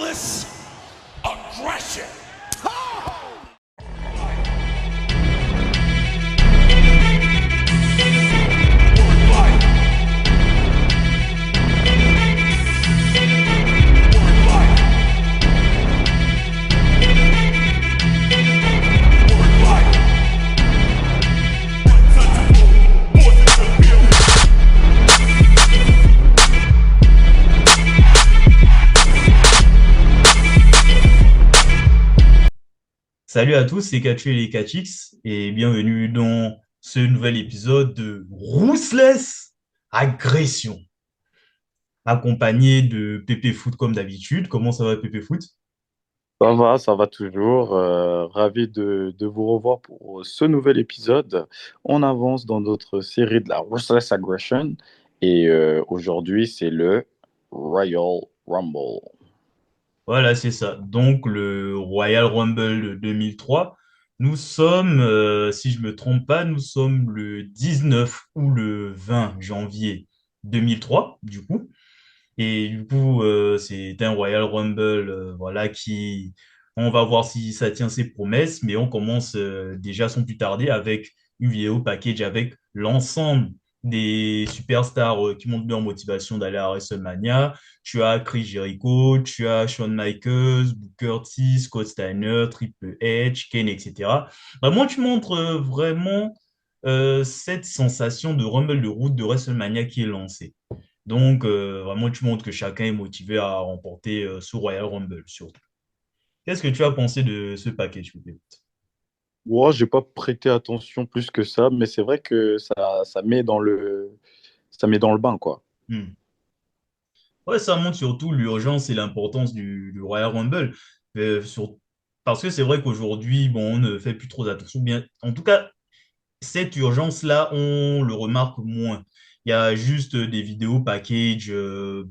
Ruthless aggression. Salut à tous, c'est Kachu et les Kachix et bienvenue dans ce nouvel épisode de Ruthless Agression, accompagné de Pépé Foot comme d'habitude. Comment ça va Pépé Foot? Ça va toujours. Ravi de vous revoir pour ce nouvel épisode. On avance dans notre série de la Ruthless Aggression et aujourd'hui c'est le Royal Rumble. Voilà, c'est ça. Donc le Royal Rumble de 2003, nous sommes, si je me trompe pas, nous sommes le 19 ou le 20 janvier 2003, du coup. Et du coup, c'est un Royal Rumble, voilà, qui, on va voir si ça tient ses promesses, mais on commence déjà sans plus tarder avec une vidéo package avec l'ensemble des superstars qui montrent leur motivation d'aller à WrestleMania. Tu as Chris Jericho, tu as Shawn Michaels, Booker T, Scott Steiner, Triple H, Kane, etc. Vraiment, tu montres vraiment cette sensation de Rumble de route de WrestleMania qui est lancée. Donc, vraiment, tu montres que chacun est motivé à remporter ce Royal Rumble, surtout. Qu'est-ce que tu as pensé de ce package, Pépé? Moi, j'ai pas prêté attention plus que ça, mais c'est vrai que ça met dans le bain, quoi. Hmm. Ouais, ça montre surtout l'urgence et l'importance du Royal Rumble. Sur... Parce que c'est vrai qu'aujourd'hui, bon, on ne fait plus trop attention. Bien, en tout cas, cette urgence-là, on le remarque moins. Il y a juste des vidéos package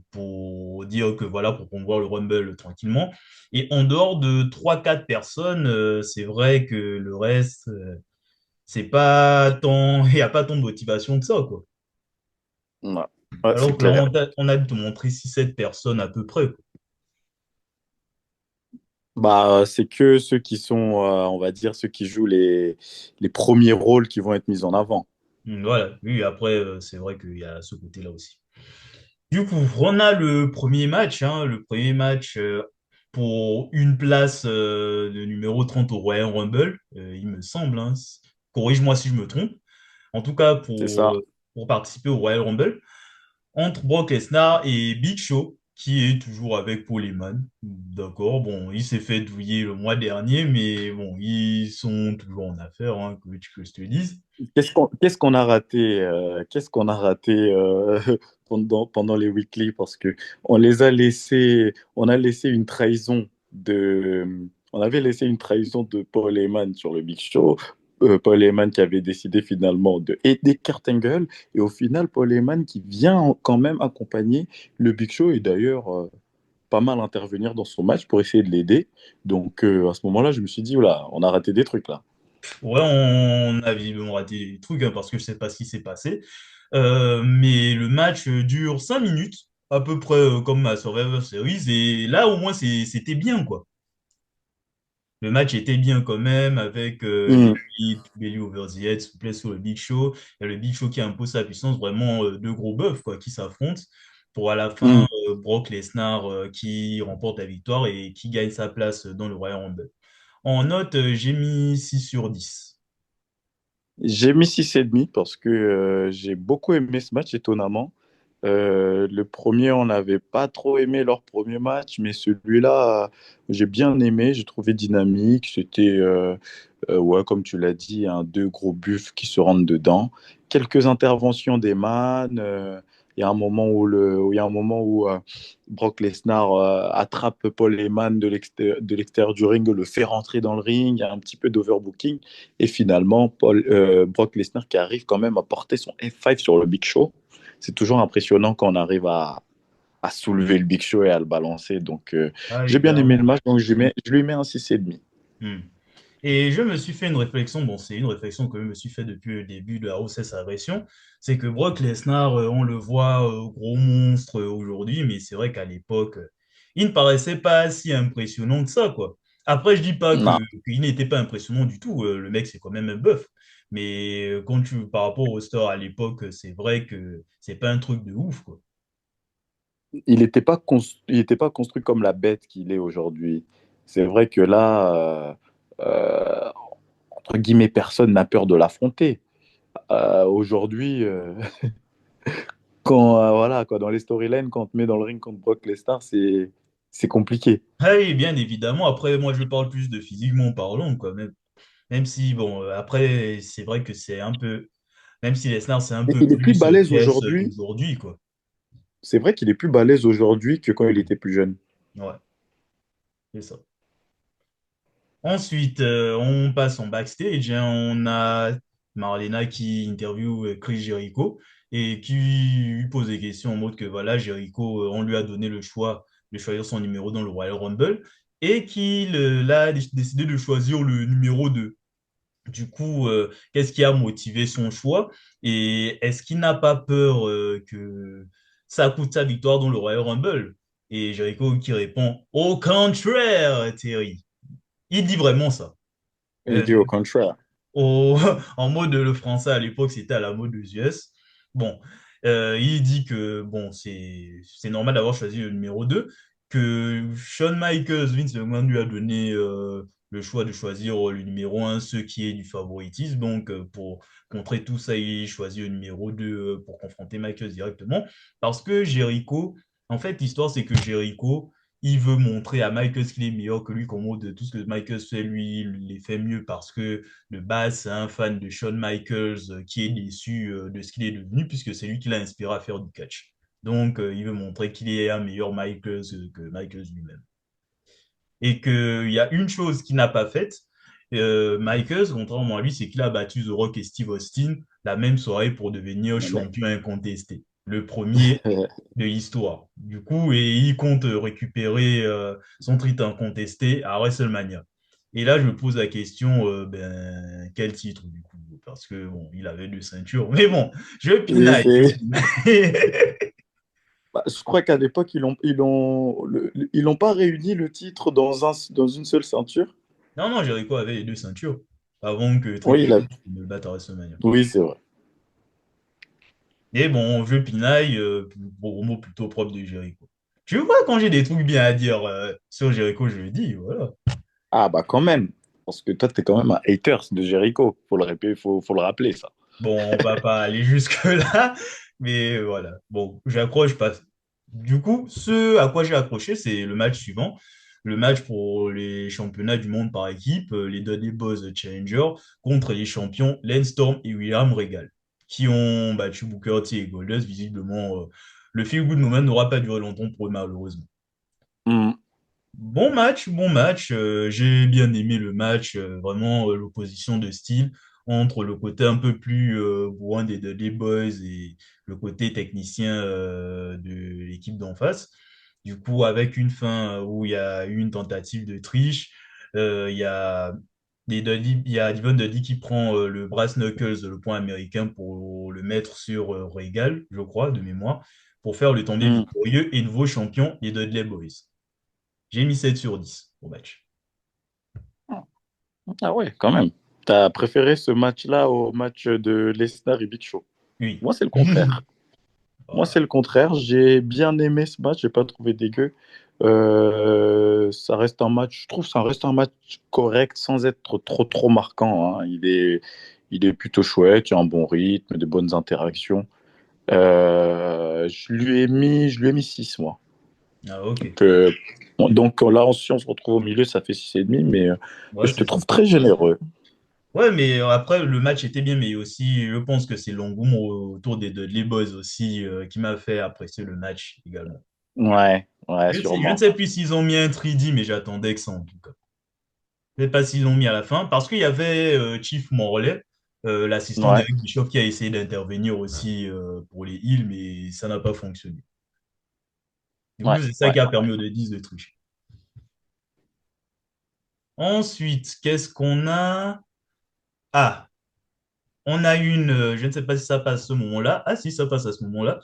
pour dire que voilà, pour promouvoir le Rumble tranquillement. Et en dehors de trois quatre personnes, c'est vrai que le reste, c'est pas tant, il n'y a pas tant de motivation que ça, quoi. Ouais, ouais, c'est Alors que là, clair. on a de te montrer 6-7 personnes à peu près, quoi. Bah, c'est que ceux qui sont, on va dire, ceux qui jouent les premiers rôles qui vont être mis en avant. Voilà, oui, après, c'est vrai qu'il y a ce côté-là aussi. Du coup, on a le premier match, hein, le premier match pour une place de numéro 30 au Royal Rumble, il me semble, hein. Corrige-moi si je me trompe. En tout cas, C'est ça. pour participer au Royal Rumble, entre Brock Lesnar et Big Show, qui est toujours avec Paul Heyman. D'accord, bon, il s'est fait douiller le mois dernier, mais bon, ils sont toujours en affaire, hein, que je te dise. Qu'est-ce qu'on a raté, pendant les weekly parce que on a laissé une trahison on avait laissé une trahison de Paul Heyman sur le Big Show. Paul Heyman qui avait décidé finalement de aider Kurt Angle et au final Paul Heyman qui vient quand même accompagner le Big Show et d'ailleurs pas mal intervenir dans son match pour essayer de l'aider. Donc à ce moment-là, je me suis dit, oula, on a raté des trucs là. Ouais, on a visiblement raté des trucs, hein, parce que je sais pas ce qui s'est passé. Mais le match dure 5 minutes, à peu près comme à Survivor Series, et là au moins c'était bien, quoi. Le match était bien quand même, avec les Hmm. hits, Belly over the head, souplesse sur le Big Show. Il y a le Big Show qui impose sa puissance, vraiment deux gros bœufs, quoi, qui s'affrontent pour à la fin Hmm. Brock Lesnar qui remporte la victoire et qui gagne sa place dans le Royal Rumble. En note, j'ai mis 6/10. J'ai mis 6,5 parce que j'ai beaucoup aimé ce match, étonnamment. Le premier, on n'avait pas trop aimé leur premier match, mais celui-là, j'ai bien aimé, j'ai trouvé dynamique. C'était, ouais, comme tu l'as dit, deux gros buffs qui se rentrent dedans. Quelques interventions d'Eman. Il y a un moment il y a un moment où Brock Lesnar attrape Paul Heyman de l'extérieur du ring, le fait rentrer dans le ring. Il y a un petit peu d'overbooking. Et finalement, Brock Lesnar qui arrive quand même à porter son F5 sur le Big Show. C'est toujours impressionnant quand on arrive à soulever le Big Show et à le balancer. Donc, Ah j'ai oui, bien aimé le clairement. match, donc je lui mets un 6,5. Hmm. Et je me suis fait une réflexion, bon, c'est une réflexion que je me suis fait depuis le début de la grossesse agression, c'est que Brock Lesnar, on le voit gros monstre aujourd'hui, mais c'est vrai qu'à l'époque, il ne paraissait pas si impressionnant que ça, quoi. Après, je dis pas Non, qu'il n'était pas impressionnant du tout. Le mec, c'est quand même un bœuf. Mais par rapport au roster à l'époque, c'est vrai que c'est pas un truc de ouf, quoi. il était pas construit comme la bête qu'il est aujourd'hui. C'est vrai que là, entre guillemets, personne n'a peur de l'affronter. Aujourd'hui, quand voilà, quoi, dans les storylines, quand on te met dans le ring contre Brock Lesnar, c'est compliqué. Ah oui, bien évidemment. Après, moi, je parle plus de physiquement parlant, quoi. Même si, bon, après, c'est vrai que c'est un peu, même si Lesnar, c'est un Mais peu il est plus plus balèze caisse aujourd'hui. aujourd'hui, quoi. C'est vrai qu'il est plus balèze aujourd'hui que quand il était plus jeune. Ouais, c'est ça. Ensuite, on passe en backstage, hein. On a Marlena qui interviewe Chris Jericho et qui lui pose des questions en mode que voilà, Jericho, on lui a donné le choix de choisir son numéro dans le Royal Rumble et qu'il a décidé de choisir le numéro 2. Du coup, qu'est-ce qui a motivé son choix et est-ce qu'il n'a pas peur que ça coûte sa victoire dans le Royal Rumble? Et Jericho qui répond, au contraire, Terry. Il dit vraiment ça. Il Euh, dit au contraire. au- en mode le français à l'époque, c'était à la mode des US. Bon, il dit que bon, c'est normal d'avoir choisi le numéro 2 que Shawn Michaels, Vince McMahon lui a donné le choix de choisir le numéro 1 ce qui est du favoritisme. Donc, pour contrer tout ça, il choisit le numéro 2 pour confronter Michaels directement. Parce que Jericho, en fait, l'histoire, c'est que Jericho, il veut montrer à Michaels qu'il est meilleur que lui, qu'en mode tout ce que Michaels fait, lui, il les fait mieux parce que de base, c'est un fan de Shawn Michaels qui est déçu de ce qu'il est devenu puisque c'est lui qui l'a inspiré à faire du catch. Donc, il veut montrer qu'il est un meilleur Michaels que Michaels lui-même. Et qu'il y a une chose qu'il n'a pas faite, Michaels, contrairement à lui, c'est qu'il a battu The Rock et Steve Austin la même soirée pour devenir Mais- champion incontesté. Le premier de l'histoire. Du coup, et il compte récupérer son titre incontesté à WrestleMania. Et là, je me pose la question, ben, quel titre du coup? Parce que bon, il avait deux ceintures. Mais bon, je Et pinaille, je c'est- pinaille. Bah, je crois qu'à l'époque, ils l'ont pas réuni le titre dans une seule ceinture. Non, non, Jericho avait les deux ceintures avant que Oui, Triple H ne le batte à WrestleMania. oui, c'est vrai. Et bon, je pinaille, pour mot plutôt propre de Jericho. Tu vois, quand j'ai des trucs bien à dire sur Jericho, je le dis, voilà. Ah, bah quand même. Parce que toi, tu es quand même un hater de Jericho. Faut le rappeler, ça. Bon, on va pas aller jusque-là, mais voilà. Bon, j'accroche pas. Du coup, ce à quoi j'ai accroché, c'est le match suivant. Le match pour les championnats du monde par équipe, les Dudley Boys Challenger contre les champions Lance Storm et William Regal, qui ont battu Booker T et Goldust. Visiblement, le feel good moment n'aura pas duré longtemps pour eux, malheureusement. Hmm. Bon match, bon match. J'ai bien aimé le match, vraiment l'opposition de style entre le côté un peu plus bourrin des Dudley Boys et le côté technicien de l'équipe d'en face. Du coup, avec une fin où il y a eu une tentative de triche, il y a il y a Devon Dudley qui prend le brass knuckles, le point américain, pour le mettre sur Regal, je crois, de mémoire, pour faire le tombé Hmm. victorieux et nouveau champion des Dudley Boys. J'ai mis 7 sur 10 au match. Ah ouais, quand même. T'as préféré ce match-là au match de Lesnar et Big Show. Oui. Moi, c'est le contraire. Moi, Voilà. c'est le contraire. J'ai bien aimé ce match. J'ai pas trouvé dégueu. Ça reste un match, je trouve, que ça reste un match correct sans être trop marquant, hein. Il est plutôt chouette. Il y a un bon rythme, de bonnes interactions. Je lui ai mis 6 moi. Ah, ok. Donc, donc là, si on se retrouve au milieu, ça fait 6,5, mais Ouais, je te c'est ça. trouve très généreux. Ouais, mais après, le match était bien, mais aussi, je pense que c'est l'engouement autour des Dudley Boys aussi qui m'a fait apprécier le match également. Ouais, ouais, Je ne sûrement. sais plus s'ils ont mis un 3D, mais j'attendais que ça en tout cas. Je ne sais pas s'ils l'ont mis à la fin, parce qu'il y avait Chief Morley, l'assistant Ouais, d'Eric Bischoff, qui a essayé d'intervenir aussi pour les heals, mais ça n'a pas fonctionné. Du coup, ouais, c'est ça ouais. qui a permis aux Deadys de tricher. Ensuite, qu'est-ce qu'on a? Ah, on a je ne sais pas si ça passe à ce moment-là. Ah si, ça passe à ce moment-là.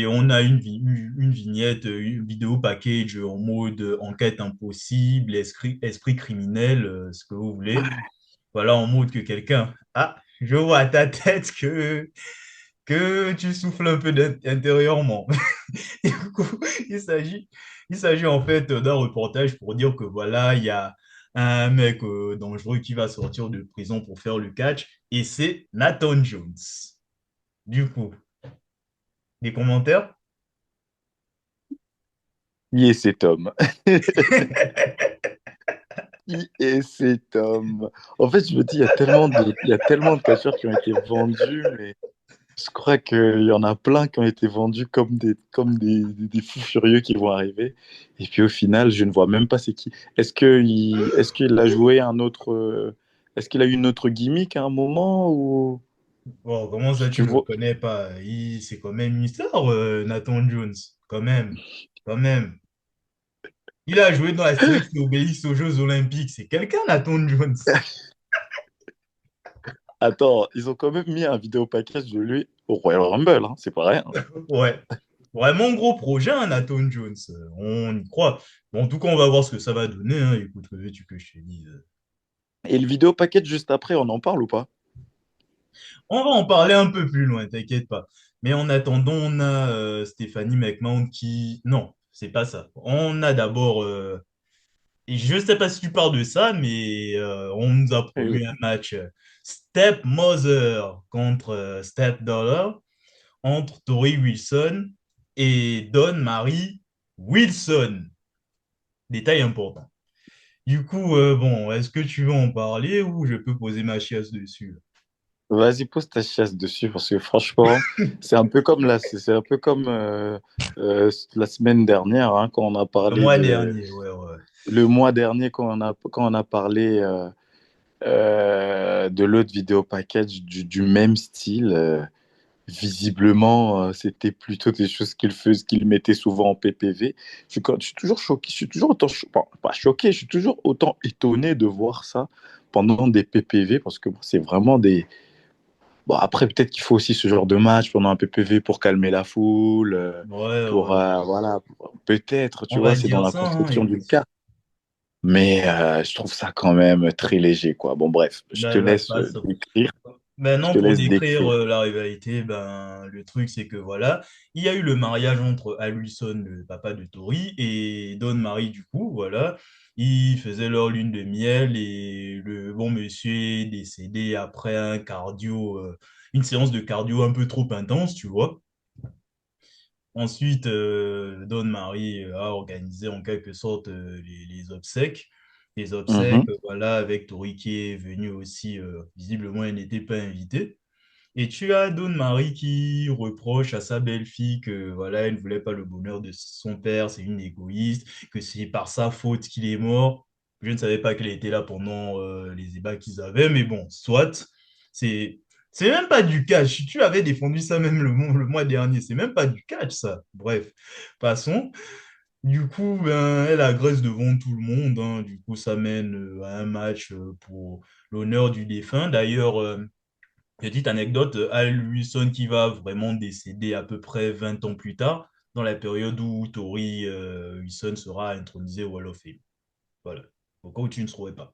On a une vignette, une vidéo package en mode enquête impossible, esprit criminel, ce que vous voulez. Voilà, en mode que quelqu'un, ah, je vois à ta tête que tu souffles un peu intérieurement. Du coup, il s'agit, il s'agit en fait d'un reportage pour dire que voilà, il y a un mec dangereux qui va sortir de prison pour faire le catch et c'est Nathan Jones. Du coup, des commentaires? Qui est cet homme? Qui est cet homme? En fait, je me dis, il y a tellement de catcheurs qui ont été vendus, mais je crois qu'il y en a plein qui ont été vendus des fous furieux qui vont arriver. Et puis au final, je ne vois même pas c'est qui. Est-ce qu'il a joué un autre. Est-ce qu'il a eu une autre gimmick à un moment ou Bon, comment ça, tu tu ne le vois? connais pas? C'est quand même une star, Nathan Jones. Quand même. Quand même. Il a joué dans Astérix et Obélix aux Jeux Olympiques. C'est quelqu'un, Nathan Jones. Attends, ils ont quand même mis un vidéo package de lui au Royal Rumble, hein, c'est pas rien. Ouais. Vraiment gros projet, hein, Nathan Jones. On y croit. Bon, en tout cas, on va voir ce que ça va donner, hein. Écoute, que veux-tu que je te dise? Et le vidéo package juste après, on en parle ou pas? On va en parler un peu plus loin, t'inquiète pas. Mais en attendant, on a Stéphanie McMahon qui... Non, c'est pas ça. On a d'abord... et je sais pas si tu parles de ça, mais on nous a Euh, promis un match Step Mother contre Step Dollar entre Tori Wilson et Don Marie Wilson. Détail important. Du coup, bon, est-ce que tu veux en parler ou je peux poser ma chiasse dessus? Vas-y, pose ta chasse dessus parce que franchement, c'est un peu comme la semaine dernière hein, quand on a Le parlé mois de dernier, ouais, ouais. le mois dernier quand on a parlé de l'autre vidéo package du même style. Visiblement, c'était plutôt des choses qu'il mettait souvent en PPV. Je suis toujours choqué, je suis toujours autant, bon, pas choqué, je suis toujours autant étonné de voir ça pendant des PPV parce que bon, c'est vraiment des. Bon, après, peut-être qu'il faut aussi ce genre de match pendant un PPV pour calmer la foule, Ouais, ouais. voilà, peut-être, tu On vois, va c'est dans dire la ça, hein, conception du écoute. cas. Mais je trouve ça quand même très léger, quoi. Bon, bref, je te Ben, ouais, laisse pas ça. décrire. Je Maintenant, te pour laisse décrire décrire. la rivalité, ben, le truc, c'est que voilà, il y a eu le mariage entre Al Wilson, le papa de Tori, et Don Marie, du coup, voilà. Ils faisaient leur lune de miel et le bon monsieur est décédé après une séance de cardio un peu trop intense, tu vois. Ensuite, Don Marie a organisé en quelque sorte les obsèques. Les obsèques, Mhm, voilà, avec Tori qui est venu aussi, visiblement, elle n'était pas invitée. Et tu as Dawn Marie qui reproche à sa belle-fille que voilà, elle ne voulait pas le bonheur de son père, c'est une égoïste, que c'est par sa faute qu'il est mort. Je ne savais pas qu'elle était là pendant les débats qu'ils avaient, mais bon, soit. C'est c'est même pas du catch. Tu avais défendu ça même le mois dernier. C'est même pas du catch, ça. Bref, passons. Du coup, ben, elle agresse devant tout le monde, hein. Du coup, ça mène à un match pour l'honneur du défunt. D'ailleurs, petite anecdote, Al Wilson qui va vraiment décéder à peu près 20 ans plus tard, dans la période où Tori Wilson sera intronisé au Hall of Fame. Voilà, au cas où tu ne saurais pas.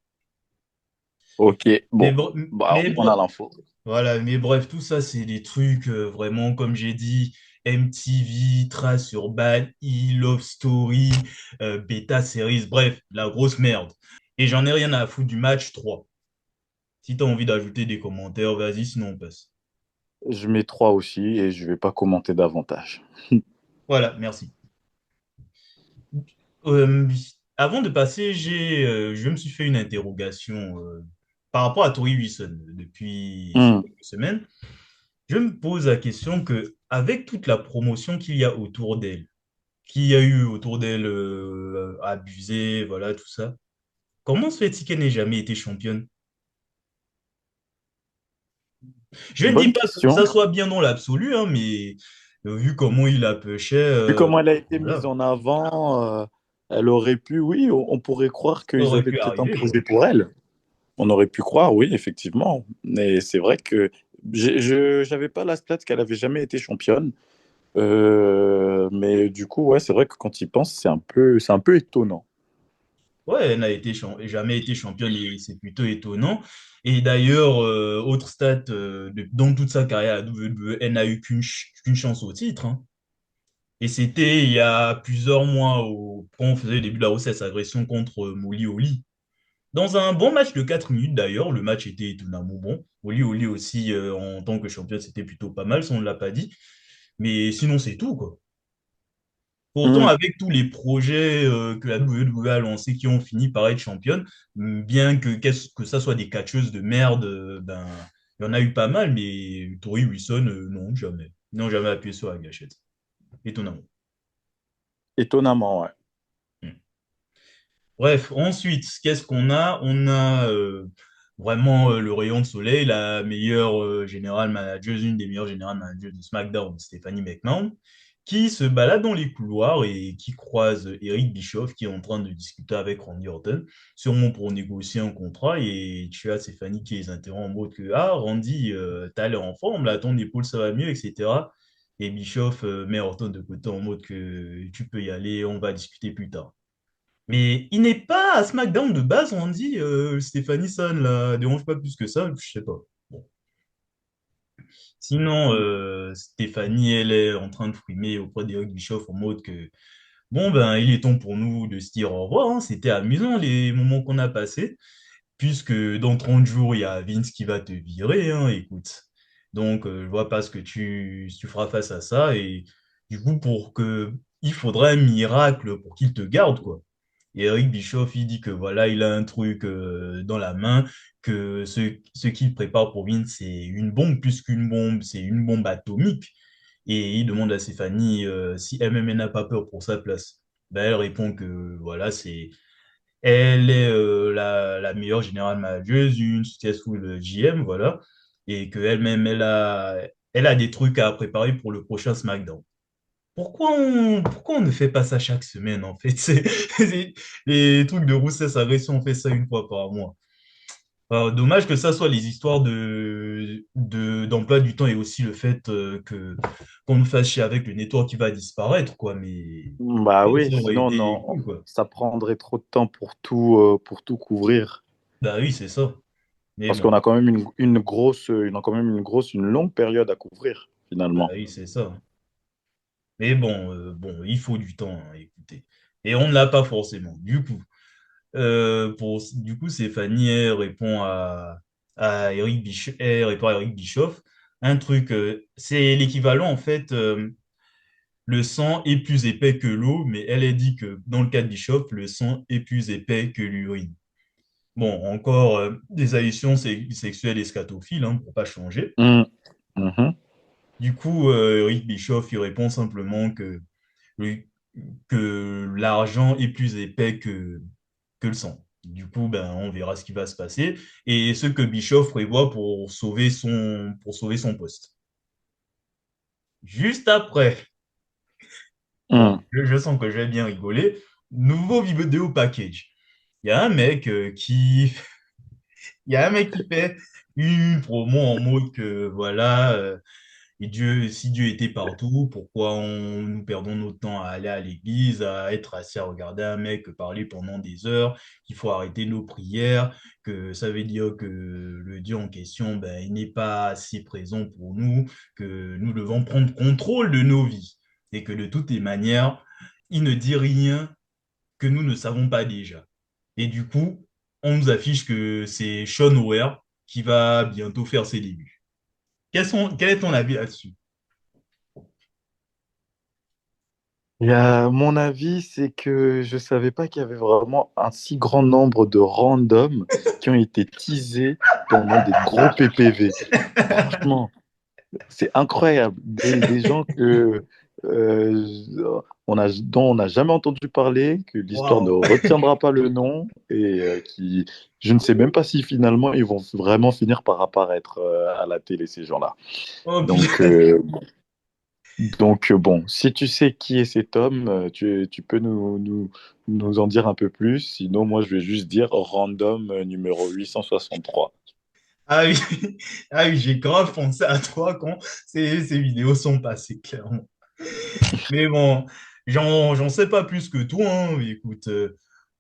ok, Mais, bon, bah, mais, on a l'info. voilà, mais bref, tout ça, c'est des trucs vraiment, comme j'ai dit, MTV, Trace Urban, Love Story, Beta Series, bref, la grosse merde. Et j'en ai rien à foutre du match 3. Si tu as envie d'ajouter des commentaires, vas-y, sinon on passe. Je mets 3 aussi et je vais pas commenter davantage. Voilà, merci. Euh, Avant de passer, je me suis fait une interrogation par rapport à Tori Wilson depuis ces Hmm. quelques semaines. Je me pose la question que, avec toute la promotion qu'il y a autour d'elle, qu'il y a eu autour d'elle abusée, voilà, tout ça, comment se fait-il qu'elle n'ait jamais été championne? Je ne dis Bonne pas que ça question. soit bien dans l'absolu, hein, mais vu comment il a pêché, Vu comment elle a été mise voilà, en avant, elle aurait pu, oui, on pourrait croire ça qu'ils aurait avaient pu peut-être un arriver, quoi. projet pour elle. On aurait pu croire, oui, effectivement. Mais c'est vrai que je n'avais pas la stat qu'elle avait jamais été championne. Mais du coup, ouais, c'est vrai que quand il pense, c'est un peu étonnant. Ouais, elle n'a jamais été championne et c'est plutôt étonnant. Et d'ailleurs, autre stat, dans toute sa carrière à la WWE, elle n'a eu qu'une chance au titre, hein. Et c'était il y a plusieurs mois quand on faisait le début de la grossesse agression contre Molly Holly. Dans un bon match de 4 minutes d'ailleurs, le match était étonnamment bon. Molly Holly aussi, en tant que championne, c'était plutôt pas mal, si on ne l'a pas dit. Mais sinon, c'est tout, quoi. Pourtant, Hmm. avec tous les projets que la WWE a lancés qui ont fini par être championnes, bien que ça soit des catcheuses de merde, ben, il y en a eu pas mal, mais Tori Wilson, non, jamais. Ils n'ont jamais appuyé sur la gâchette. Étonnamment. Étonnamment, ouais. Hmm. Bref, ensuite, qu'est-ce qu'on a? On a vraiment le rayon de soleil, la meilleure générale manager, une des meilleures générales managers de SmackDown, Stephanie McMahon, qui se balade dans les couloirs et qui croise Eric Bischoff, qui est en train de discuter avec Randy Orton, sûrement pour négocier un contrat. Et tu as Stephanie qui les interrompt en mode que ah, Randy, t'as l'air en forme, là, ton épaule, ça va mieux, etc. Et Bischoff met Orton de côté en mode que tu peux y aller, on va discuter plus tard. Mais il n'est pas à SmackDown de base, on dit Stéphanie Son, là, dérange pas plus que ça, je sais pas. Bon. Sinon, Stéphanie, elle est en train de frimer auprès d'Eric Bischoff en mode que, bon, ben, il est temps pour nous de se dire au revoir, hein. C'était amusant les moments qu'on a passés, puisque dans 30 jours, il y a Vince qui va te virer, hein, écoute. Donc, je vois pas ce que tu feras face à ça, et du coup, il faudrait un miracle pour qu'il te garde, quoi. Et Eric Bischoff, il dit que voilà, il a un truc dans la main, que ce qu'il prépare pour Vince, c'est une bombe plus qu'une bombe, c'est une bombe atomique. Et il demande à Stéphanie si elle-même elle n'a pas peur pour sa place. Ben, elle répond que voilà, elle est la meilleure générale manager, une successful GM, voilà, et qu'elle-même, elle a des trucs à préparer pour le prochain SmackDown. Pourquoi on ne fait pas ça chaque semaine, en fait? Les trucs de Roussès Agression, on fait ça une fois par mois. Alors, dommage que ça soit les histoires d'emploi du temps et aussi le fait qu'on nous fasse chier avec le network qui va disparaître, quoi. Mais Bah oui, ça aurait sinon, été non, cool, quoi. ça prendrait trop de temps pour tout couvrir. Bah oui, c'est ça. Mais Parce bon, qu'on a quand même une grosse, quand même une longue période à couvrir, bah finalement. oui, c'est ça. Mais bon, il faut du temps, hein, écoutez. Et on ne l'a pas forcément. Du coup, Stéphanie elle répond à Eric Bischoff. Un truc, c'est l'équivalent en fait. Le sang est plus épais que l'eau, mais elle a dit que dans le cas de Bischoff, le sang est plus épais que l'urine. Bon, encore des additions sexuelles et scatophiles, hein, pour pas changer. Mm. Mhm. Du coup, Eric Bischoff, il répond simplement le- que l'argent est plus épais que le sang. Du coup, ben, on verra ce qui va se passer et ce que Bischoff prévoit pour sauver son poste. Juste après, bon, Mm. je sens que je vais bien rigoler. Nouveau vidéo package. Il y a un mec il y a un mec qui fait une promo en mode que voilà, et si Dieu était partout, pourquoi nous perdons notre temps à aller à l'église, à être assis à regarder un mec parler pendant des heures, qu'il faut arrêter nos prières, que ça veut dire que le Dieu en question, ben, il n'est pas assez présent pour nous, que nous devons prendre contrôle de nos vies, et que de toutes les manières, il ne dit rien que nous ne savons pas déjà. Et du coup, on nous affiche que c'est Sean Ware qui va bientôt faire ses débuts. Quel est ton avis là-dessus? Mon avis, c'est que je savais pas qu'il y avait vraiment un si grand nombre de randoms qui ont été teasés pendant des gros PPV. Franchement, c'est incroyable. Des gens dont on n'a jamais entendu parler, que l'histoire ne Waouh! retiendra pas le nom et qui, je ne sais même pas si finalement ils vont vraiment finir par apparaître à la télé, ces gens-là. Oh, Donc, putain. Donc, bon, si tu sais qui est cet homme, tu peux nous en dire un peu plus. Sinon, moi, je vais juste dire random numéro 863. Ah oui, ah oui, j'ai grave pensé à toi quand ces vidéos sont passées, clairement. Mais bon, j'en sais pas plus que toi, hein. Écoute,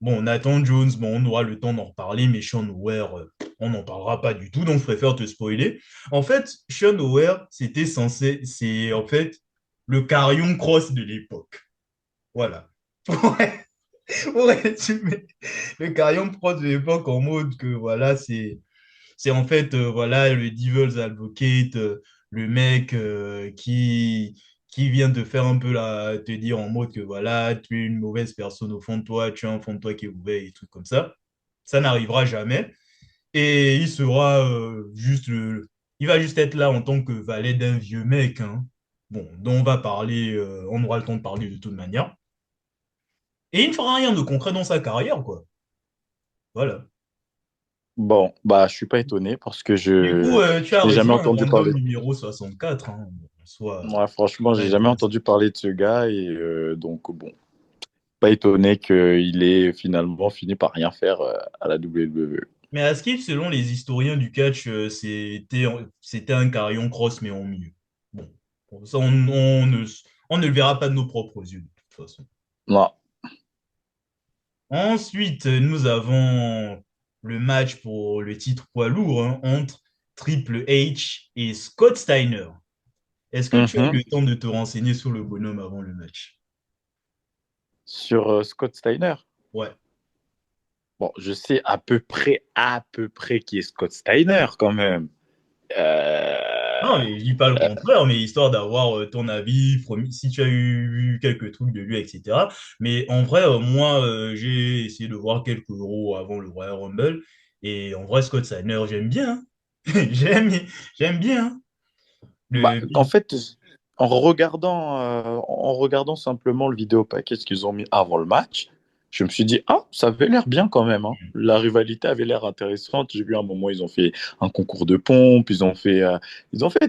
bon, Nathan Jones, bon, on aura le temps d'en reparler, mais Sean Ware, on n'en parlera pas du tout, donc je préfère te spoiler. En fait, Sean Ware, c'est en fait le Carrion Cross de l'époque. Voilà. Ouais, pour résumer, le Carrion Cross de l'époque en mode que voilà, c'est en fait voilà le Devil's Advocate, le mec qui vient te faire un peu te dire en mode que voilà, tu es une mauvaise personne au fond de toi, tu as un fond de toi qui est ouvert et tout comme ça. Ça n'arrivera jamais. Et il sera il va juste être là en tant que valet d'un vieux mec, hein. Bon, dont on va parler, on aura le temps de parler de toute manière. Et il ne fera rien de concret dans sa carrière, quoi. Voilà. Bon, bah, je suis pas étonné parce que Du coup, tu je as n'ai jamais raison, un entendu random parler. numéro 64, hein. Soit Moi, franchement, pas j'ai jamais intéressant. entendu parler de ce gars et donc, bon, pas étonné qu'il ait finalement fini par rien faire à la WWE. Mais à Skip, selon les historiens du catch, c'était un carillon cross, mais en mieux. Bon, pour ça, on ne le verra pas de nos propres yeux, de toute façon. Non. Ensuite, nous avons le match pour le titre poids lourd, hein, entre Triple H et Scott Steiner. Est-ce que tu as eu Mhm. le temps de te renseigner sur le bonhomme avant le match? Sur Scott Steiner. Ouais. Bon, je sais à peu près qui est Scott Steiner quand même. Non, mais je dis pas le contraire, mais histoire d'avoir ton avis, si tu as eu quelques trucs de lui, etc. Mais en vrai, moi, j'ai essayé de voir quelques euros avant le Royal Rumble. Et en vrai, Scott Steiner, j'aime bien, hein. J'aime, j'aime bien, hein. Bah, Le, en fait, en regardant simplement le vidéo package qu'ils ont mis avant le match, je me suis dit, ah, ça avait l'air bien quand même, hein. La rivalité avait l'air intéressante. J'ai vu à un moment, ils ont fait un concours de pompe, ils ont fait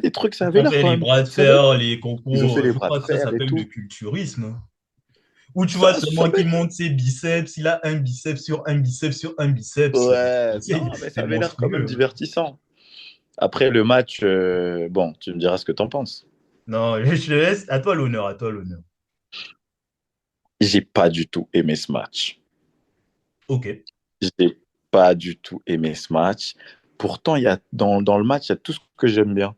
des trucs, ça avait on l'air fait quand les même. bras de Ça avait l'air. fer, les Ils ont concours, fait les je bras de crois que ça fer et s'appelle le tout. culturisme, hein. Où tu vois Ça seulement avait. qu'il monte ses biceps, il a un biceps sur un biceps sur un biceps. Ouais, non, mais ça C'est avait l'air quand même monstrueux, hein. divertissant. Après le match, bon, tu me diras ce que t'en penses. Non, je te laisse, à toi l'honneur, à toi l'honneur. J'ai pas du tout aimé ce match. Ok. J'ai pas du tout aimé ce match. Pourtant, dans le match, il y a tout ce que j'aime bien.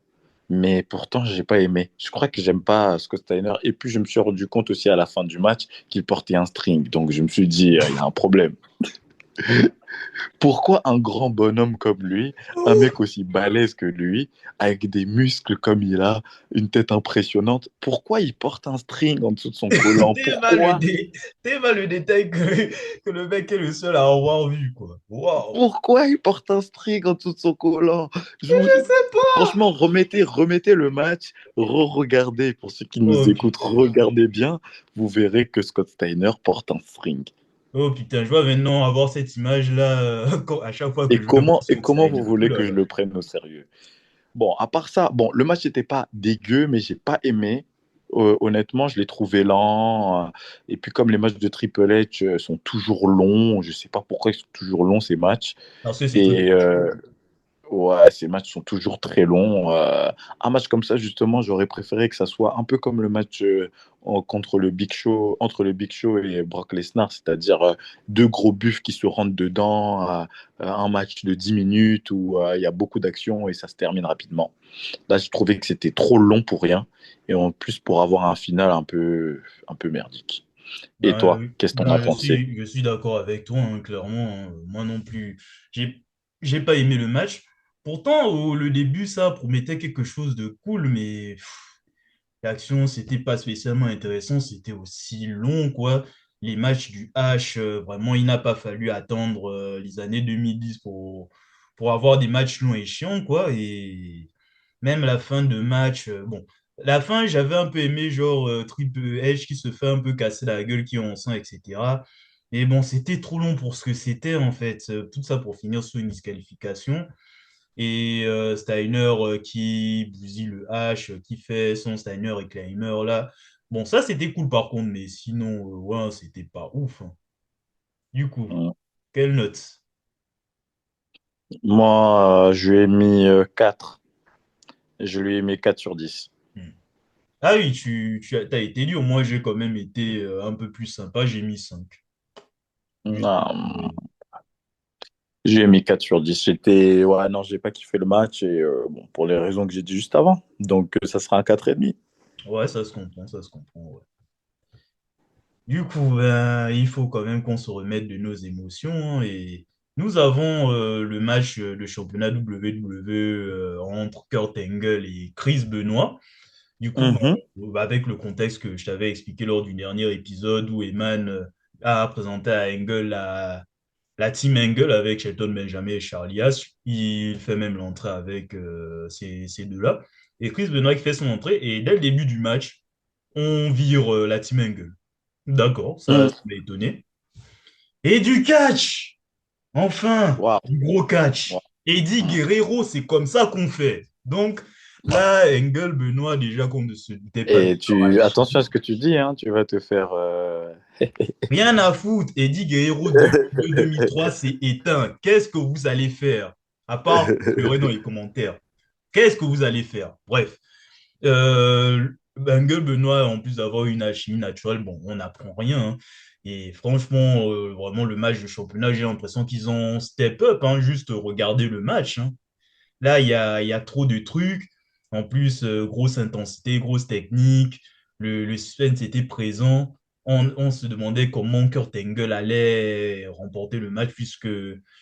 Mais pourtant, j'ai pas aimé. Je crois que j'aime pas Scott Steiner. Et puis, je me suis rendu compte aussi à la fin du match qu'il portait un string. Donc, je me suis dit, il y a un problème. Pourquoi un grand bonhomme comme lui, un mec aussi balèze que lui, avec des muscles comme il a, une tête impressionnante, pourquoi il porte un string en dessous de son collant? Tellement le, Pourquoi? dé... tellement le détail que le mec est le seul à avoir vu, quoi. Waouh! Pourquoi il porte un string en dessous de son collant? Je vous- Je sais pas! Franchement, remettez le match, re-regardez. Pour ceux qui nous Oh écoutent, putain. regardez bien. Vous verrez que Scott Steiner porte un string. Oh putain, je vois maintenant avoir cette image-là à chaque fois que je vois Et Scott comment Steiner. vous Ouh voulez là que je là. le prenne au sérieux? Bon, à part ça, bon, le match n'était pas dégueu, mais j'ai pas aimé. Honnêtement, je l'ai trouvé lent. Et puis, comme les matchs de Triple H sont toujours longs, je sais pas pourquoi ils sont toujours longs ces matchs. Parce que c'est Et Triple H. ouais, ces matchs sont toujours très longs. Un match comme ça, justement, j'aurais préféré que ça soit un peu comme le match contre le Big Show, entre le Big Show et Brock Lesnar, c'est-à-dire deux gros buffs qui se rentrent dedans, un match de 10 minutes où il y a beaucoup d'action et ça se termine rapidement. Là, je trouvais que c'était trop long pour rien et en plus pour avoir un final un peu merdique. Et toi, qu'est-ce que t'en as pensé? Je suis d'accord avec toi, hein, clairement, hein. Moi non plus, j'ai, j'ai pas aimé le match. Pourtant, le début, ça promettait quelque chose de cool, mais l'action, c'était pas spécialement intéressant, c'était aussi long, quoi. Les matchs du H, vraiment, il n'a pas fallu attendre les années 2010 pour avoir des matchs longs et chiants, quoi. Et même la fin de match, bon, la fin, j'avais un peu aimé, genre Triple H qui se fait un peu casser la gueule, qui est en sang, etc. Mais bon, c'était trop long pour ce que c'était, en fait. Tout ça pour finir sur une disqualification. Et Steiner qui bousille le H, qui fait son Steiner et Climber là. Bon, ça c'était cool par contre, mais sinon, ouais, c'était pas ouf, hein. Du coup, Mm. quelle note? Moi, je lui ai mis 4. Je lui ai mis 4 sur 10. Hmm. Ah oui, t'as été dur. Moi, j'ai quand même été un peu plus sympa. J'ai mis 5. Juste pour Non, je lui ai mis 4 sur 10. J'étais... Ouais, non, j'ai pas kiffé le match et bon, pour les raisons que j'ai dit juste avant. Donc, ça sera un 4,5. Ouais, ça se comprend, ça se comprend. Ouais. Du coup, ben, il faut quand même qu'on se remette de nos émotions, hein, et nous avons le match de championnat WWE entre Kurt Angle et Chris Benoit. Du coup, Mhm, bon, avec le contexte que je t'avais expliqué lors du dernier épisode où Eman a présenté à Angle la team Angle avec Shelton Benjamin et Charlie Haas, il fait même l'entrée avec ces deux-là. Et Chris Benoit qui fait son entrée, et dès le début du match, on vire la team Angle. D'accord, ça mhm. m'a étonné. Et du catch! Enfin, Waouh. du gros catch. Waouh. Eddie Guerrero, c'est comme ça qu'on fait. Donc là, Engel, Benoît, déjà qu'on ne se doutait pas de Et leur attention à alchimie. ce que tu dis, hein, tu vas te faire. Rien à foutre. Eddie Guerrero 2002-2003, c'est éteint. Qu'est-ce que vous allez faire? À part pleurer dans les commentaires. Qu'est-ce que vous allez faire? Bref. Engel, Benoît, en plus d'avoir une alchimie naturelle, bon, on n'apprend rien, hein. Et franchement, vraiment, le match de championnat, j'ai l'impression qu'ils ont step up, hein, juste regarder le match, hein. Là, il y a trop de trucs. En plus, grosse intensité, grosse technique. Le suspense était présent. On se demandait comment Kurt Angle allait remporter le match puisque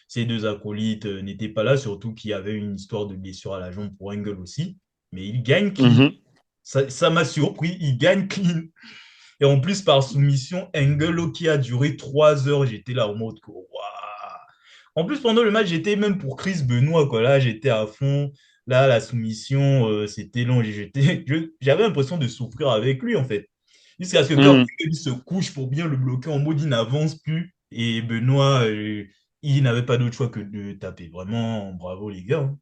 ces deux acolytes n'étaient pas là, surtout qu'il y avait une histoire de blessure à la jambe pour Angle aussi. Mais il gagne clean. Mhm. Ça m'a surpris, il gagne clean. Et en plus, par soumission, Angle qui a duré 3 heures, j'étais là en mode que, waouh. En plus, pendant le match, j'étais même pour Chris Benoit, quoi. Là, j'étais à fond. Là, la soumission, c'était long. J'avais l'impression de souffrir avec lui, en fait. Jusqu'à ce que Kurt Mhm. Angle se couche pour bien le bloquer en mode il n'avance plus. Et Benoît, il n'avait pas d'autre choix que de taper. Vraiment, bravo, les gars, hein.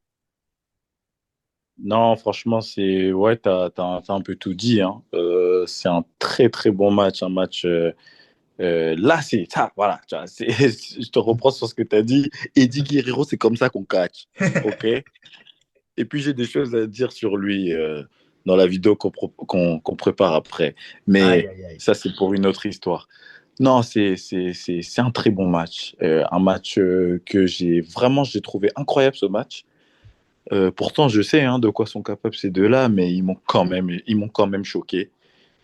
Non, franchement, c'est. Ouais, t'as un peu tout dit, hein. C'est un très, très bon match. Un match. Là, c'est ça, voilà. Tu vois, je te reprends sur ce que tu as dit. Eddie Guerrero, c'est comme ça qu'on catch. OK? Et puis, j'ai des choses à dire sur lui dans la vidéo qu'on prépare après. Aïe, Mais aïe, aïe. ça, c'est pour une autre histoire. Non, c'est un très bon match. Un match que j'ai trouvé incroyable, ce match. Pourtant, je sais hein, de quoi sont capables ces deux-là, mais ils m'ont quand même choqué.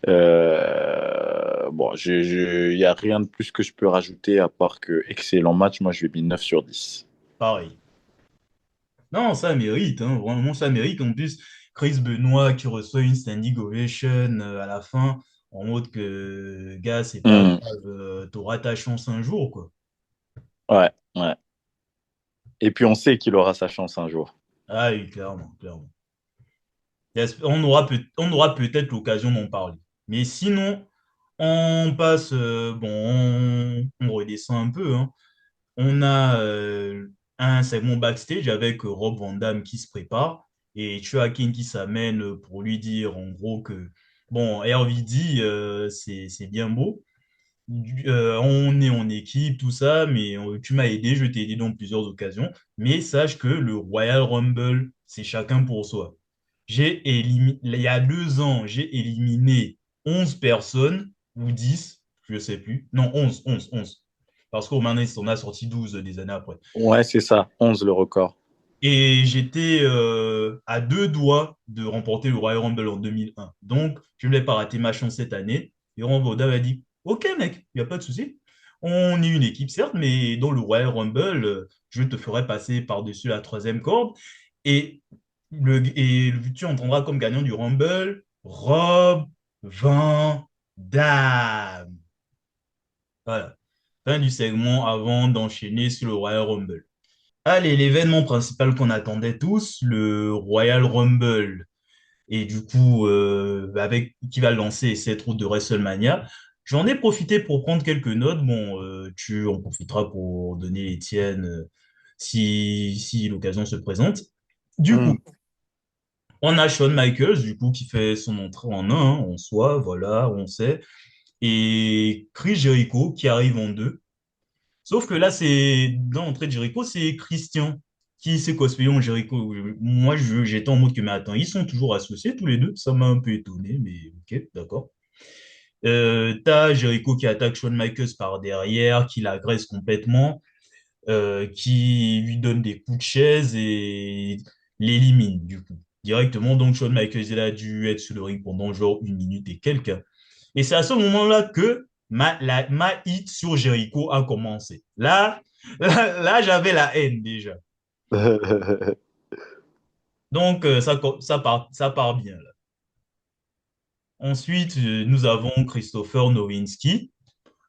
Bon, il n'y a rien de plus que je peux rajouter à part que excellent match. Moi, je lui ai mis 9 sur 10. Pareil. Non, ça mérite, hein, vraiment, ça mérite. En plus, Chris Benoit qui reçoit une standing ovation à la fin, en mode que, gars, c'est pas Hmm. grave, t'auras ta chance un jour, quoi. Ouais, ouais. Et puis, on sait qu'il aura sa chance un jour. Ah oui, clairement, clairement. On aura peut-être l'occasion d'en parler. Mais sinon, on passe, bon, on redescend un peu, hein. On a un segment backstage avec Rob Van Dam qui se prépare et Chuakin qui s'amène pour lui dire en gros que, bon, RVD, c'est bien beau. On est en équipe, tout ça, mais tu m'as aidé, je t'ai aidé dans plusieurs occasions. Mais sache que le Royal Rumble, c'est chacun pour soi. Il y a 2 ans, j'ai éliminé 11 personnes, ou 10, je sais plus. Non, 11. Parce qu'au Manes, on a sorti 12 des années après. Ouais, c'est ça. 11 le record. Et j'étais à 2 doigts de remporter le Royal Rumble en 2001. Donc, je ne voulais pas rater ma chance cette année. Et Ron Vaudin m'a dit, OK, mec, il n'y a pas de souci. On est une équipe, certes, mais dans le Royal Rumble, je te ferai passer par-dessus la troisième corde. Et, et tu entendras comme gagnant du Rumble Rob Van Dam. Voilà. Fin du segment avant d'enchaîner sur le Royal Rumble. Allez, l'événement principal qu'on attendait tous, le Royal Rumble, et du coup, avec qui va lancer cette route de WrestleMania. J'en ai profité pour prendre quelques notes. Bon, tu en profiteras pour donner les tiennes si l'occasion se présente. Du coup, Hmm. on a Shawn Michaels, du coup, qui fait son entrée en un, hein, en soi, voilà, on sait. Et Chris Jericho qui arrive en 2. Sauf que là, c'est dans l'entrée de Jericho, c'est Christian qui s'est cosplayé en Jericho. Moi, j'étais en mode que, mais attends, ils sont toujours associés tous les deux. Ça m'a un peu étonné, mais ok, d'accord. T'as Jericho qui attaque Shawn Michaels par derrière, qui l'agresse complètement, qui lui donne des coups de chaise et l'élimine, du coup, directement. Donc, Shawn Michaels, il a dû être sur le ring pendant genre 1 minute et quelques. Et c'est à ce moment-là que ma hit sur Jericho a commencé. Là, j'avais la haine déjà. Donc, ça part bien, là. Ensuite, nous avons Christopher Nowinski,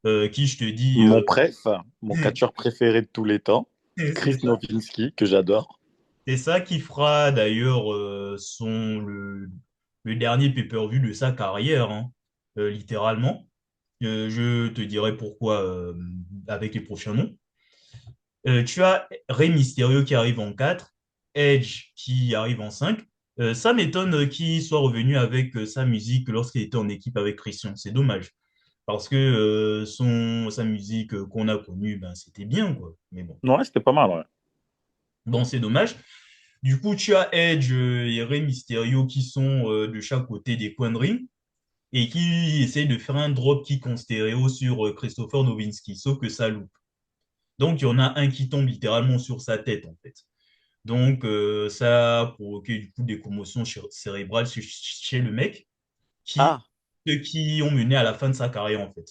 qui, je te dis, Mon préf, mon catcheur préféré de tous les temps, c'est Chris ça. Nowinski, que j'adore. C'est ça qui fera d'ailleurs le dernier pay-per-view de sa carrière, hein, littéralement. Je te dirai pourquoi avec les prochains noms. Tu as Rey Mysterio qui arrive en 4, Edge qui arrive en 5. Ça m'étonne qu'il soit revenu avec sa musique lorsqu'il était en équipe avec Christian. C'est dommage. Parce que sa musique qu'on a connue, ben, c'était bien, quoi. Mais bon. Ouais, c'était pas mal, ouais. Bon, c'est dommage. Du coup, tu as Edge et Rey Mysterio qui sont de chaque côté des coins de ring et qui essayent de faire un drop kick en stéréo sur Christopher Nowinski, sauf que ça loupe. Donc, il y en a un qui tombe littéralement sur sa tête, en fait. Donc, ça a provoqué du coup des commotions cérébrales chez le mec qui, Ah, qui ont mené à la fin de sa carrière, en fait.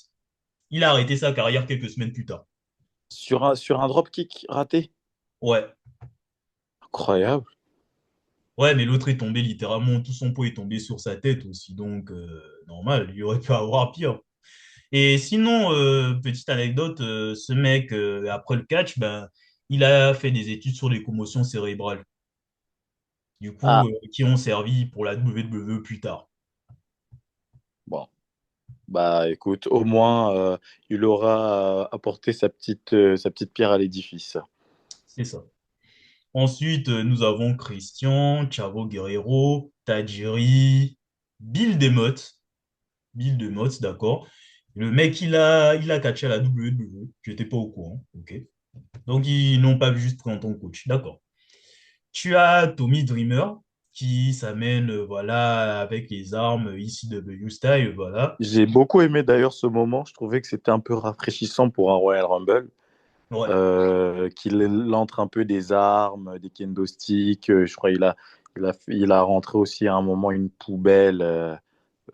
Il a arrêté sa carrière quelques semaines plus tard. sur un dropkick raté. Ouais, Incroyable. ouais, mais l'autre est tombé littéralement, tout son poids est tombé sur sa tête aussi, donc normal, il aurait pu avoir pire. Et sinon, petite anecdote, ce mec, après le catch, ben, il a fait des études sur les commotions cérébrales, du coup, Ah, qui ont servi pour la WWE plus tard. bon. Bah écoute, au moins, il aura apporté sa petite pierre à l'édifice. C'est ça. Ensuite, nous avons Christian, Chavo Guerrero, Tajiri, Bill Demotte. Bill Demotte, d'accord. Le mec, il a catché à la WWE. Je n'étais pas au courant. OK. Donc, ils n'ont pas juste pris en tant que coach. D'accord. Tu as Tommy Dreamer qui s'amène, voilà, avec les armes ECW style, voilà. J'ai beaucoup aimé d'ailleurs ce moment. Je trouvais que c'était un peu rafraîchissant pour un Royal Rumble. Ouais. Qu'il entre un peu des armes, des kendo sticks. Je crois il a rentré aussi à un moment une poubelle.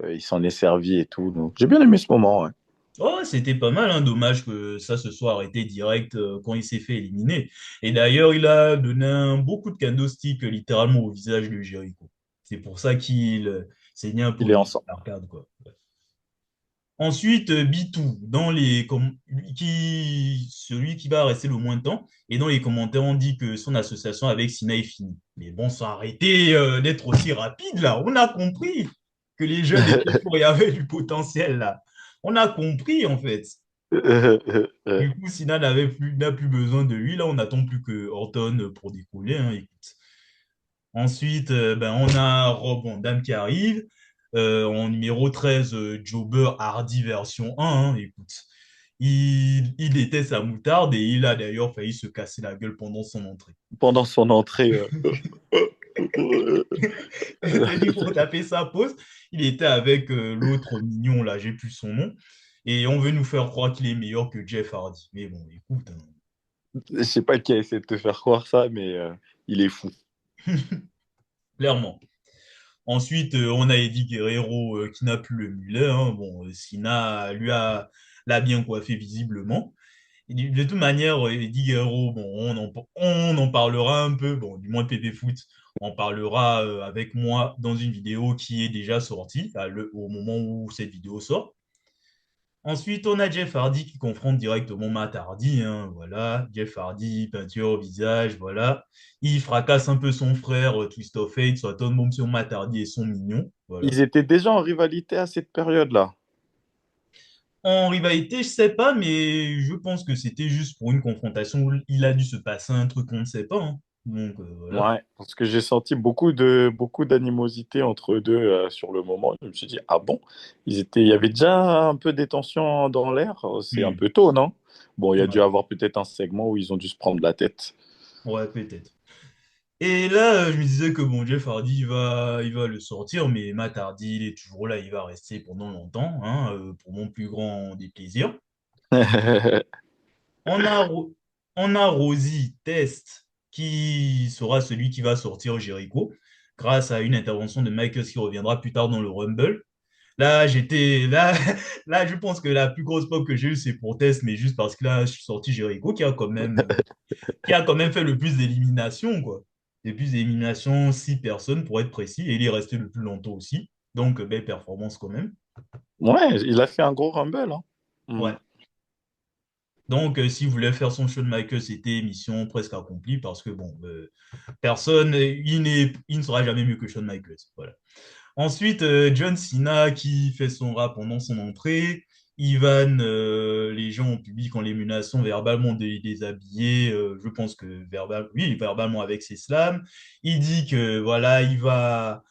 Il s'en est servi et tout. Donc j'ai bien aimé ce moment. Ouais. Oh, c'était pas mal, hein. Dommage que ça se soit arrêté direct quand il s'est fait éliminer. Et d'ailleurs, il a donné un beau coup de kendo stick littéralement au visage de Jericho. C'est pour ça qu'il saignait un peu Il au est niveau de ensemble. l'arcade, quoi. Ensuite, B2, celui qui va rester le moins de temps. Et dans les commentaires, on dit que son association avec Sina est finie. Mais bon, ça a arrêté d'être aussi rapide, là. On a compris que les jeunes étaient forts et avaient du potentiel, là. On a compris, en fait. Du coup, Sina n'a plus besoin de lui. Là, on n'attend plus que Orton pour décoller, hein, écoute. Ensuite, ben, on a Rob Van Dam qui arrive. En numéro 13, Jobber Hardy version 1, hein, écoute. Il était sa moutarde et il a d'ailleurs failli se casser la gueule pendant son entrée. Pendant son entrée. C'était dit pour taper sa pause. Il était avec l'autre mignon, là, j'ai plus son nom. Et on veut nous faire croire qu'il est meilleur que Jeff Hardy. Mais bon, écoute, hein, Je sais pas qui a essayé de te faire croire ça, mais il est fou. clairement. Ensuite, on a Eddie Guerrero qui n'a plus le mulet, hein. Bon, Sina l'a bien coiffé visiblement. Et de toute manière, Eddie Guerrero, bon, on en parlera un peu, bon, du moins de PP Foot. On parlera avec moi dans une vidéo qui est déjà sortie au moment où cette vidéo sort. Ensuite, on a Jeff Hardy qui confronte directement Matt Hardy, hein, voilà. Jeff Hardy, peinture au visage, voilà. Il fracasse un peu son frère, Twist of Fate, soit tombe bombe sur Matt Hardy et son mignon, voilà. Ils étaient déjà en rivalité à cette période-là. En rivalité, je sais pas, mais je pense que c'était juste pour une confrontation où il a dû se passer un truc qu'on ne sait pas, hein. Donc voilà. Ouais, parce que j'ai senti beaucoup d'animosité entre eux deux sur le moment. Je me suis dit, ah bon, il y avait déjà un peu des tensions dans l'air. C'est un Hmm. peu tôt, non? Bon, il y a dû Ouais, avoir peut-être un segment où ils ont dû se prendre la tête. ouais, peut-être. Et là, je me disais que bon, Jeff Hardy, il va le sortir, mais Matt Hardy, il est toujours là, il va rester pendant longtemps, hein, pour mon plus grand des plaisirs. On a, on a Rosie Test, qui sera celui qui va sortir Jericho, grâce à une intervention de Michaels qui reviendra plus tard dans le Rumble. Là, là, je pense que la plus grosse pop que j'ai eue, c'est pour Test, mais juste parce que là, je suis sorti Jericho, qui a quand même fait le plus d'éliminations, quoi. Le plus d'éliminations, 6 personnes pour être précis, et il est resté le plus longtemps aussi. Donc, belle performance quand même. Ouais, il a fait un gros rumble, hein. Mm. Ouais. Donc, s'il voulait faire son show de Michael, c'était mission presque accomplie parce que, bon, personne, il ne sera jamais mieux que Shawn Michaels. Voilà. Ensuite, John Cena qui fait son rap pendant son entrée. Ivan, les gens au public en les menaçant verbalement de les déshabiller. Je pense que oui, verbalement avec ses slams. Il dit que voilà, il va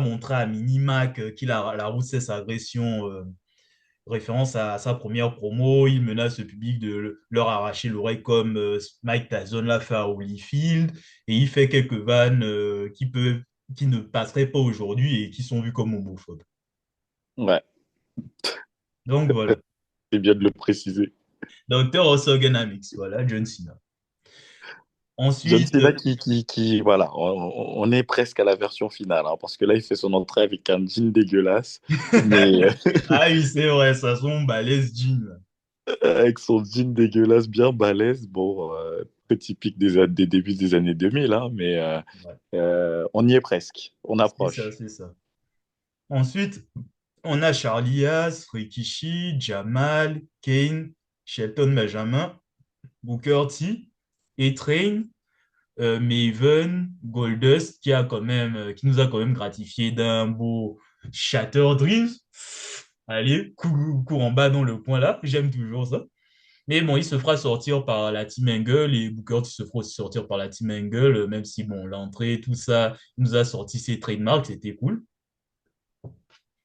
montrer à Minimac qu'il a la route cesse agression, référence à sa première promo. Il menace le public de leur arracher l'oreille comme Mike Tyson l'a fait à Holyfield. Et il fait quelques vannes qui ne passeraient pas aujourd'hui et qui sont vues comme homophobes. Ouais, Donc voilà. c'est bien de le préciser. Docteur Osogenamix, voilà, John Cena. John Ensuite, Cena voilà, on est presque à la version finale, hein, parce que là, il fait son entrée avec un jean dégueulasse, mais ah oui, c'est vrai, ça son balèze jean, là. avec son jean dégueulasse bien balèze, bon, très typique des débuts des années 2000, hein, mais Ouais, on y est presque, on c'est ça, approche. c'est ça. Ensuite, on a Charlie Haas, Rikishi, Jamal, Kane, Shelton Benjamin, Booker T, A-Train, Maven, Goldust, qui nous a quand même gratifié d'un beau Shatter Dreams. Allez, cours en bas dans le coin là, j'aime toujours ça. Mais bon, il se fera sortir par la Team Angle et Booker T se fera aussi sortir par la Team Angle, même si bon, l'entrée, tout ça, il nous a sorti ses trademarks, c'était cool.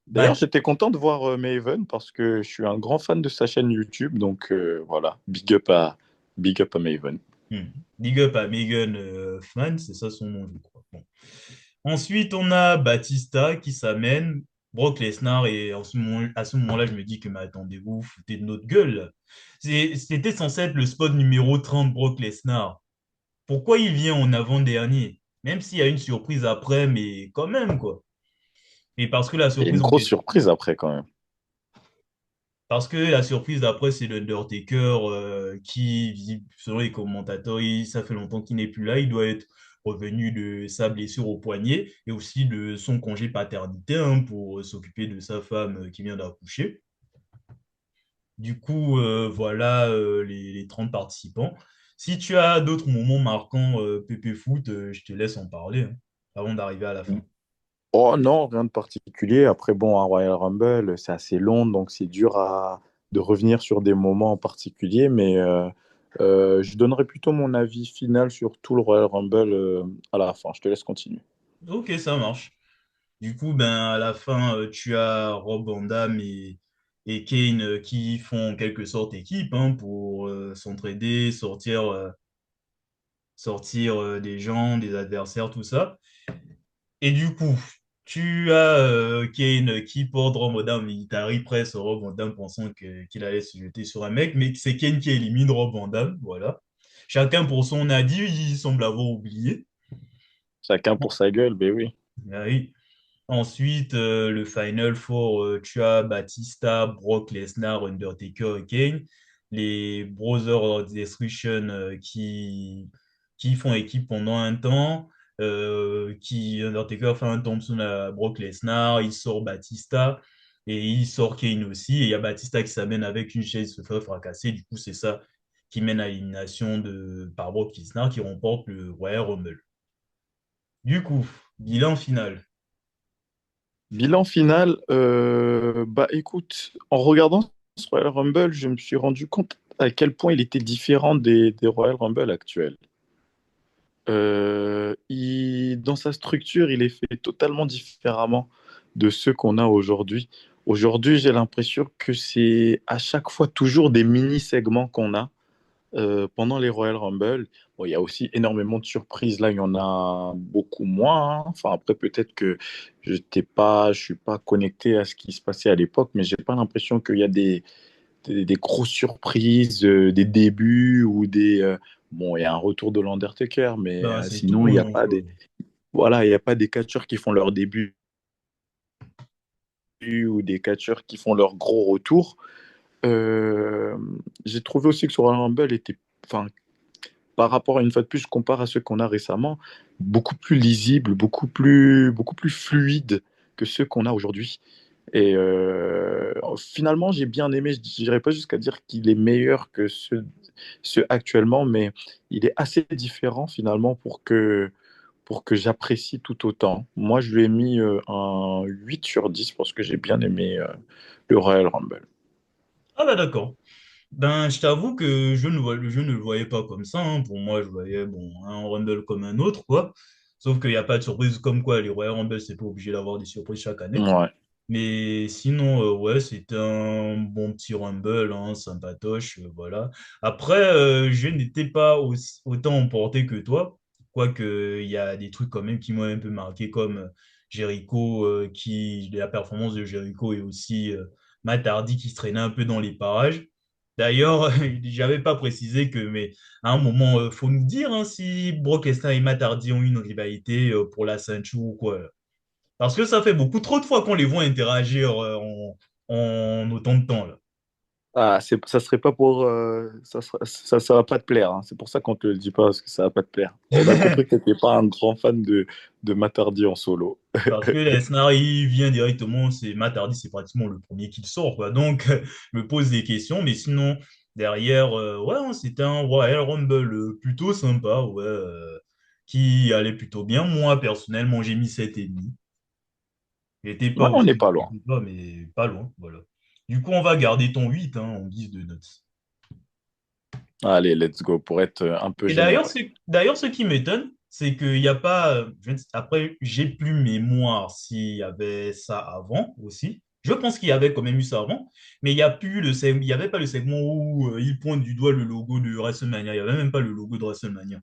D'ailleurs, Bat j'étais content de voir Maven parce que je suis un grand fan de sa chaîne YouTube, donc voilà, big up à Maven. Hmm. Big up à Megan Fman, c'est ça son nom, je crois. Bon. Ensuite, on a Batista qui s'amène, Brock Lesnar, et à ce moment-là, je me dis que, mais attendez, vous vous foutez de notre gueule, là. C'était censé être le spot numéro 30, Brock Lesnar. Pourquoi il vient en avant-dernier? Même s'il y a une surprise après, mais quand même, quoi. Et parce que la Et une surprise en grosse question. surprise après quand même. Parce que la surprise d'après, c'est l'Undertaker qui, selon les commentateurs, ça fait longtemps qu'il n'est plus là. Il doit être revenu de sa blessure au poignet et aussi de son congé paternité, hein, pour s'occuper de sa femme qui vient d'accoucher. Du coup, voilà les 30 participants. Si tu as d'autres moments marquants PP Foot, je te laisse en parler, hein, avant d'arriver à la fin. Oh non, rien de particulier. Après, bon, un Royal Rumble, c'est assez long, donc c'est dur de revenir sur des moments en particulier, mais je donnerai plutôt mon avis final sur tout le Royal Rumble à la fin. Je te laisse continuer. Ok, ça marche. Du coup, ben, à la fin, tu as Rob Van Dam et Kane qui font en quelque sorte équipe, hein, pour s'entraider, sortir des gens, des adversaires, tout ça. Et du coup, tu as Kane qui porte Rob Van Dam, il presse Rob Van Dam pensant qu'il allait se jeter sur un mec, mais c'est Kane qui élimine Rob Van Dam, voilà. Chacun pour son avis, il semble avoir oublié. Chacun pour sa gueule, ben oui. Ah oui. Ensuite, le Final Four, tu as Batista, Brock Lesnar, Undertaker et Kane. Les Brothers of Destruction qui font équipe pendant un temps. Undertaker fait un Thompson à Brock Lesnar, il sort Batista et il sort Kane aussi. Et il y a Batista qui s'amène avec une chaise, se fait fracasser. Du coup, c'est ça qui mène à l'élimination par Brock Lesnar qui remporte le Royal Rumble. Du coup, bilan final. Bilan final, bah écoute, en regardant ce Royal Rumble, je me suis rendu compte à quel point il était différent des Royal Rumble actuels. Dans sa structure, il est fait totalement différemment de ceux qu'on a aujourd'hui. Aujourd'hui, j'ai l'impression que c'est à chaque fois toujours des mini-segments qu'on a pendant les Royal Rumble. Bon, il y a aussi énormément de surprises. Là, il y en a beaucoup moins, hein. Enfin, après, peut-être que je suis pas connecté à ce qui se passait à l'époque, mais j'ai pas l'impression qu'il y a des grosses surprises, des débuts ou bon, il y a un retour de l'Undertaker, mais Ben, c'est tout, sinon, il n'y a hein, pas quoi. voilà, il y a pas des catcheurs qui font leur début ou des catcheurs qui font leur gros retour. Euh, j'ai trouvé aussi que sur Royal Rumble était, enfin, par rapport à une fois de plus, je compare à ceux qu'on a récemment, beaucoup plus lisible, beaucoup plus fluide que ceux qu'on a aujourd'hui. Et finalement, j'ai bien aimé, je n'irai pas jusqu'à dire qu'il est meilleur que ceux actuellement, mais il est assez différent finalement pour que j'apprécie tout autant. Moi, je lui ai mis un 8 sur 10 parce que j'ai bien aimé le Royal Rumble. Ah bah d'accord. Ben, je t'avoue que je ne le voyais pas comme ça, hein. Pour moi, je voyais bon, un Rumble comme un autre, quoi. Sauf qu'il n'y a pas de surprise comme quoi les Royal Rumble, c'est pas obligé d'avoir des surprises chaque année. Ouais. Mais sinon, ouais, c'était un bon petit Rumble, hein, sympatoche, voilà. Après, je n'étais pas autant emporté que toi, quoique il y a des trucs quand même qui m'ont un peu marqué, comme Jericho, la performance de Jericho et aussi Matt Hardy qui se traînait un peu dans les parages. D'ailleurs, j'avais pas précisé que, mais à un moment, faut nous dire hein, si Brock Lesnar et Matt Hardy ont une rivalité pour la ceinture ou quoi. Parce que ça fait beaucoup trop de fois qu'on les voit interagir en autant de temps, là. Ah, ça serait pas pour. Ça va pas te plaire, hein. C'est pour ça qu'on te le dit pas, parce que ça va pas te plaire. On a compris que t'étais pas un grand fan de Matardi en solo. Parce que Lesnar, il vient directement, c'est Matt Hardy, c'est pratiquement le premier qui sort, quoi. Donc, je me pose des questions, mais sinon, derrière, ouais, hein, c'était un Royal Rumble plutôt sympa, ouais, qui allait plutôt bien. Moi, personnellement, j'ai mis 7,5. J'étais pas Ouais, on n'est aussi, pas loin. pas, mais pas loin, voilà. Du coup, on va garder ton 8 hein, en guise de notes. Allez, let's go, pour être un peu Et d'ailleurs, généreux. d'ailleurs, ce qui m'étonne, c'est qu'il n'y a pas. Après, j'ai plus mémoire s'il y avait ça avant aussi. Je pense qu'il y avait quand même eu ça avant, mais il n'y a plus il y avait pas le segment où il pointe du doigt le logo de WrestleMania. Il n'y avait même pas le logo de WrestleMania.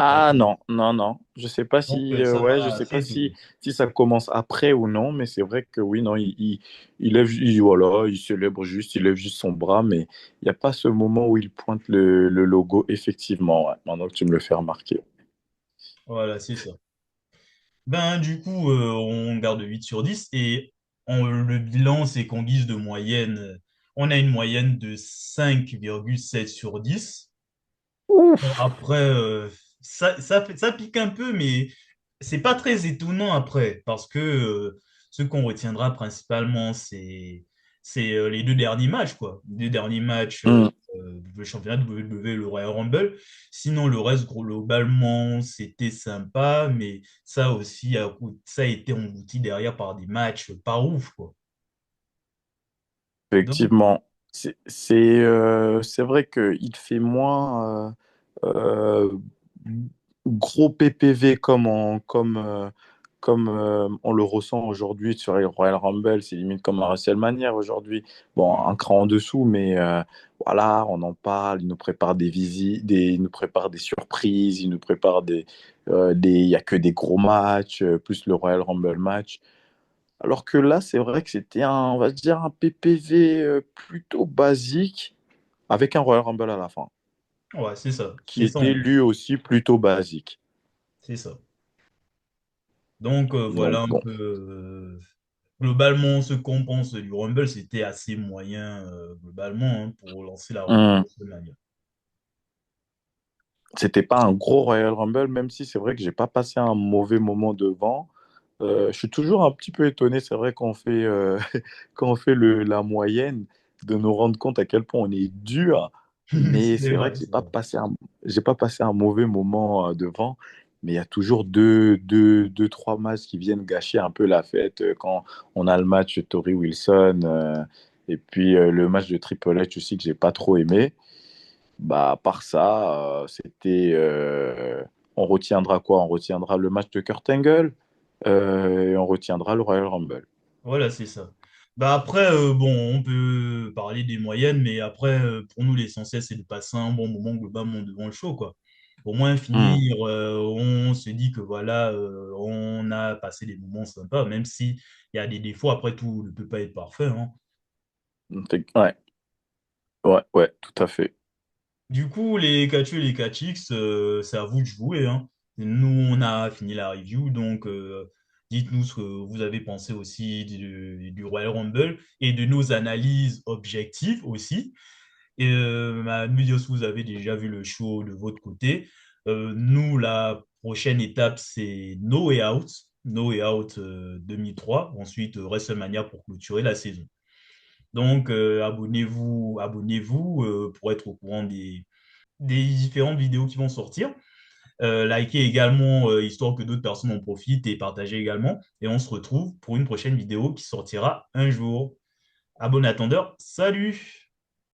Ah non, non, non. Je sais pas Donc, si, ça ouais, je m'a sais assez pas étonné. si ça commence après ou non, mais c'est vrai que oui, non, il lève, voilà, il célèbre juste, il lève juste son bras, mais il n'y a pas ce moment où il pointe le logo, effectivement, ouais, maintenant que tu me le fais remarquer. Voilà, c'est ça. Ben, du coup, on garde 8 sur 10 et le bilan, c'est qu'en guise de moyenne, on a une moyenne de 5,7 sur 10. Bon, après, ça pique un peu, mais c'est pas très étonnant après, parce que ce qu'on retiendra principalement, c'est les deux derniers matchs, quoi. Les deux derniers matchs, Hmm. le championnat de WWE, le Royal Rumble. Sinon, le reste, globalement, c'était sympa, mais ça aussi, ça a été englouti derrière par des matchs pas ouf, quoi. Donc, Effectivement, c'est vrai qu'il fait moins gros PPV comme on le ressent aujourd'hui sur les Royal Rumble. C'est limite comme un WrestleMania aujourd'hui. Bon, un cran en dessous, mais voilà, on en parle. Il nous prépare des visites, il nous prépare des surprises, il nous prépare il y a que des gros matchs, plus le Royal Rumble match. Alors que là, c'est vrai que c'était on va dire, un PPV plutôt basique avec un Royal Rumble à la fin, ouais, c'est ça. qui C'est ça, était lui aussi plutôt basique. c'est ça. Donc, voilà Donc un bon, peu. Globalement, ce qu'on pense du Rumble, c'était assez moyen, globalement, hein, pour lancer la route hum, de Mania. c'était pas un gros Royal Rumble, même si c'est vrai que j'ai pas passé un mauvais moment devant. Je suis toujours un petit peu étonné, c'est vrai qu'on fait, quand on fait la moyenne, de nous rendre compte à quel point on est dur. Mais C'est c'est vrai vrai, que c'est vrai. j'ai pas passé un mauvais moment devant. Mais il y a toujours deux, trois matchs qui viennent gâcher un peu la fête. Quand on a le match Tory Wilson et puis le match de Triple H aussi que j'ai pas trop aimé. Bah, à part ça, On retiendra quoi? On retiendra le match de Kurt Angle et on retiendra le Royal Rumble. Voilà, c'est ça. Bah après, bon, on peut parler des moyennes, mais après, pour nous, l'essentiel, c'est de passer un bon moment globalement devant le show, quoi. Au moins Hmm. finir, on se dit que voilà, on a passé des moments sympas, même si il y a des défauts, après tout ne peut pas être parfait, hein. Ouais, ouais, ouais, tout à fait. Du coup, les K2 et les K-Chicks, c'est à vous de jouer, hein. Nous, on a fini la review, donc dites-nous ce que vous avez pensé aussi du Royal Rumble et de nos analyses objectives aussi. Et nous dire si vous avez déjà vu le show de votre côté. Nous, la prochaine étape, c'est No Way Out. No Way Out 2003. Ensuite, WrestleMania pour clôturer la saison. Donc, abonnez-vous pour être au courant des différentes vidéos qui vont sortir. Likez également, histoire que d'autres personnes en profitent et partagez également. Et on se retrouve pour une prochaine vidéo qui sortira un jour. À bon attendeur, salut!